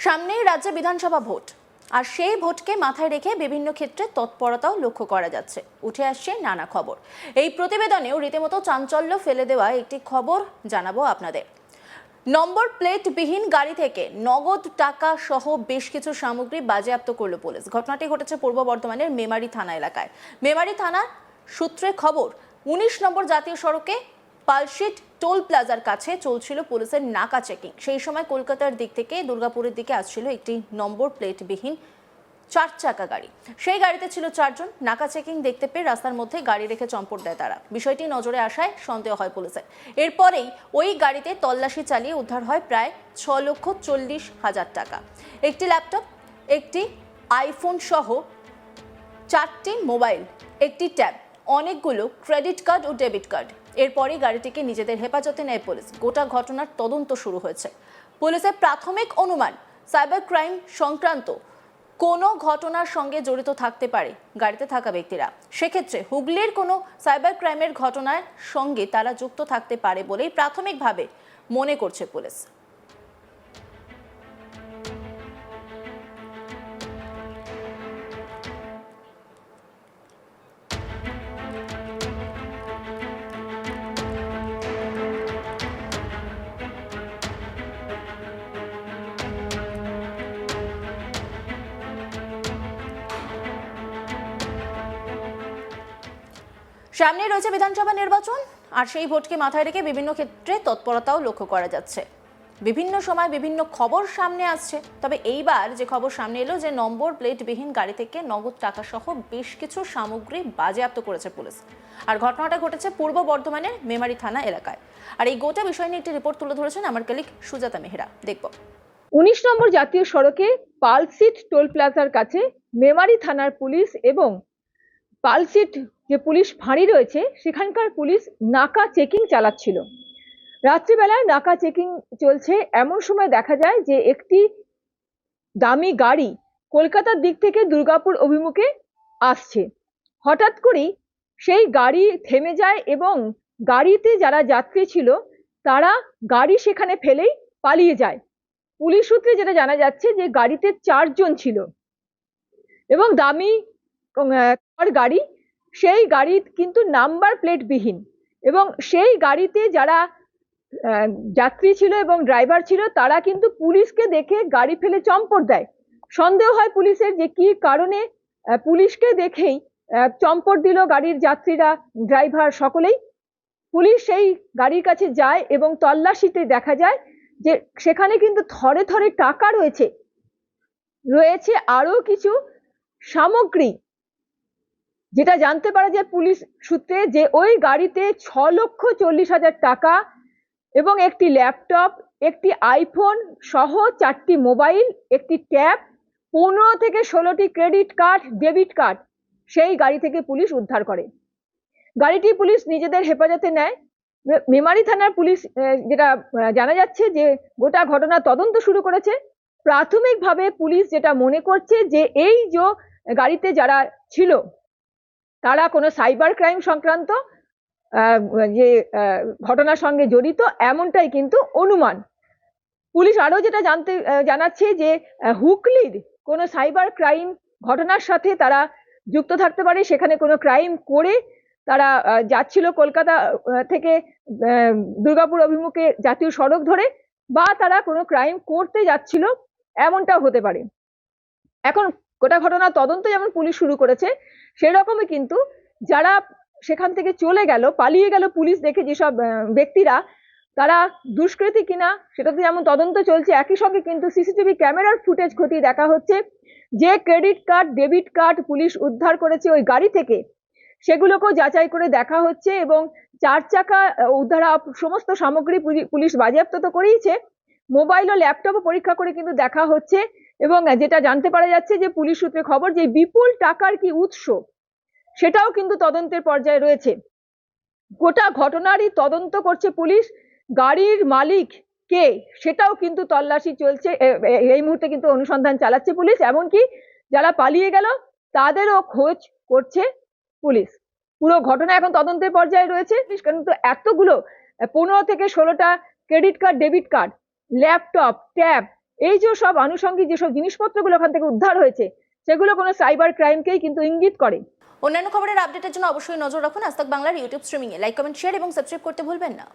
সামনেই রাজ্যে বিধানসভা ভোট, আর সেই ভোটকে মাথায় রেখে বিভিন্ন ক্ষেত্রে তৎপরতাও লক্ষ্য করা যাচ্ছে। উঠে আসছে নানা খবর। এই প্রতিবেদনেও রীতিমতো চাঞ্চল্য ফেলে দেওয়া একটি খবর জানাবো আপনাদের। নম্বর প্লেটবিহীন গাড়ি থেকে নগদ টাকা সহ বেশ কিছু সামগ্রী বাজেয়াপ্ত করল পুলিশ। ঘটনাটি ঘটেছে পূর্ব বর্ধমানের মেমারি থানা এলাকায়। মেমারি থানার সূত্রে খবর, ১৯ নম্বর জাতীয় সড়কে পালশিট টোল প্লাজার কাছে চলছিল পুলিশের নাকা চেকিং। সেই সময় কলকাতার দিক থেকে দুর্গাপুরের দিকে আসছিল একটি নম্বর প্লেটবিহীন 4 চাকা গাড়ি। সেই গাড়িতে ছিল 4 জন। নাকা চেকিং দেখতে পেয়ে রাস্তার মধ্যে গাড়ি রেখে চম্পট দেয় তারা। বিষয়টি নজরে আসায় সন্দেহ হয় পুলিশের। এরপরেই ওই গাড়িতে তল্লাশি চালিয়ে উদ্ধার হয় প্রায় 6,40,000 টাকা, একটি ল্যাপটপ, একটি আইফোন সহ 4টি মোবাইল, একটি ট্যাব, অনেকগুলো ক্রেডিট কার্ড ও ডেবিট কার্ড। এরপরই গাড়িটিকে নিজেদের হেফাজতে নেয় পুলিশ। গোটা ঘটনার তদন্ত শুরু হয়েছে। পুলিশের প্রাথমিক অনুমান, সাইবার ক্রাইম সংক্রান্ত কোনো ঘটনার সঙ্গে জড়িত থাকতে পারে গাড়িতে থাকা ব্যক্তিরা। সেক্ষেত্রে হুগলির কোনো সাইবার ক্রাইমের ঘটনার সঙ্গে তারা যুক্ত থাকতে পারে বলেই প্রাথমিকভাবে মনে করছে পুলিশ। সামনে রয়েছে বিধানসভা নির্বাচন, আর সেই ভোটকে মাথায় রেখে বিভিন্ন ক্ষেত্রে তৎপরতাও লক্ষ্য করা যাচ্ছে। বিভিন্ন সময় বিভিন্ন খবর সামনে আসছে। তবে এইবার যে খবর সামনে এলো, যে নম্বর প্লেটবিহীন গাড়ি থেকে নগদ টাকা সহ বেশ কিছু সামগ্রী বাজেয়াপ্ত করেছে পুলিশ। আর ঘটনাটা ঘটেছে পূর্ব বর্ধমানের মেমারি থানা এলাকায়। আর এই গোটা বিষয় নিয়ে একটি রিপোর্ট তুলে ধরেছেন আমার কলিগ সুজাতা মেহরা। দেখব। ১৯ নম্বর জাতীয় সড়কে পালশিট টোল প্লাজার কাছে মেমারি থানার পুলিশ এবং পালশিট যে পুলিশ ফাঁড়ি রয়েছে সেখানকার পুলিশ নাকা চেকিং চালাচ্ছিল। রাত্রিবেলায় নাকা চেকিং চলছে, এমন সময় দেখা যায় যে একটি দামি গাড়ি কলকাতার দিক থেকে দুর্গাপুর অভিমুখে আসছে। হঠাৎ করেই সেই গাড়ি থেমে যায় এবং গাড়িতে যারা যাত্রী ছিল তারা গাড়ি সেখানে ফেলেই পালিয়ে যায়। পুলিশ সূত্রে যেটা জানা যাচ্ছে যে গাড়িতে 4 জন ছিল এবং দামি গাড়ি, সেই গাড়ি কিন্তু নাম্বার প্লেট বিহীন, এবং সেই গাড়িতে যারা যাত্রী ছিল এবং ড্রাইভার ছিল তারা কিন্তু পুলিশকে দেখে গাড়ি ফেলে চম্পট দেয়। সন্দেহ হয় পুলিশের যে কি কারণে পুলিশকে দেখেই চম্পট দিল গাড়ির যাত্রীরা, ড্রাইভার সকলেই। পুলিশ সেই গাড়ির কাছে যায় এবং তল্লাশিতে দেখা যায় যে সেখানে কিন্তু থরে থরে টাকা রয়েছে আরো কিছু সামগ্রী। যেটা জানতে পারা যায় পুলিশ সূত্রে যে ওই গাড়িতে 6,40,000 টাকা এবং একটি ল্যাপটপ, একটি আইফোন সহ 4টি মোবাইল, একটি ট্যাব, 15 থেকে 16টি ক্রেডিট কার্ড, ডেবিট কার্ড সেই গাড়ি থেকে পুলিশ উদ্ধার করে। গাড়িটি পুলিশ নিজেদের হেফাজতে নেয়। মেমারি থানার পুলিশ যেটা জানা যাচ্ছে যে গোটা ঘটনা তদন্ত শুরু করেছে। প্রাথমিকভাবে পুলিশ যেটা মনে করছে যে এই যে গাড়িতে যারা ছিল তারা কোনো সাইবার ক্রাইম সংক্রান্ত যে ঘটনার সঙ্গে জড়িত, এমনটাই কিন্তু অনুমান। পুলিশ আরো যেটা জানাচ্ছে যে হুগলির কোনো সাইবার ক্রাইম ঘটনার সাথে তারা যুক্ত থাকতে পারে। সেখানে কোনো ক্রাইম করে তারা যাচ্ছিল কলকাতা থেকে দুর্গাপুর অভিমুখে জাতীয় সড়ক ধরে, বা তারা কোনো ক্রাইম করতে যাচ্ছিল, এমনটাও হতে পারে। এখন গোটা ঘটনা তদন্ত যেমন পুলিশ শুরু করেছে, সেরকমই কিন্তু যারা সেখান থেকে চলে গেল, পালিয়ে গেল পুলিশ দেখে যেসব ব্যক্তিরা, তারা দুষ্কৃতী কিনা সেটাতে যেমন তদন্ত চলছে, একই সঙ্গে কিন্তু সিসিটিভি ক্যামেরার ফুটেজ খতিয়ে দেখা হচ্ছে। যে credit card, debit card police উদ্ধার করেছে ওই গাড়ি থেকে, সেগুলোকেও যাচাই করে দেখা হচ্ছে এবং 4 চাকা উদ্ধার সমস্ত সামগ্রী পুলিশ বাজেয়াপ্ত তো করেইছে, মোবাইল ও ল্যাপটপও পরীক্ষা করে কিন্তু দেখা হচ্ছে। এবং যেটা জানতে পারা যাচ্ছে যে পুলিশ সূত্রে খবর যে বিপুল টাকার কি উৎস সেটাও কিন্তু তদন্তের পর্যায়ে রয়েছে। গোটা ঘটনারই তদন্ত করছে পুলিশ। গাড়ির মালিক কে সেটাও কিন্তু তল্লাশি চলছে, এই মুহূর্তে কিন্তু অনুসন্ধান চালাচ্ছে পুলিশ। এমনকি যারা পালিয়ে গেল তাদেরও খোঁজ করছে পুলিশ। পুরো ঘটনা এখন তদন্তের পর্যায়ে রয়েছে। কিন্তু এতগুলো 15 থেকে 16টা credit card, debit card, laptop, tab এই যে সব আনুষঙ্গিক যেসব জিনিসপত্রগুলো ওখান থেকে উদ্ধার হয়েছে সেগুলো কোনো সাইবার ক্রাইমকেই কিন্তু ইঙ্গিত করে। অন্যান্য খবরের আপডেটের জন্য অবশ্যই নজর রাখুন আজ তাক বাংলার ইউটিউব স্ট্রিমিংয়ে। লাইক, কমেন্ট, শেয়ার এবং সাবস্ক্রাইব করতে ভুলবেন না।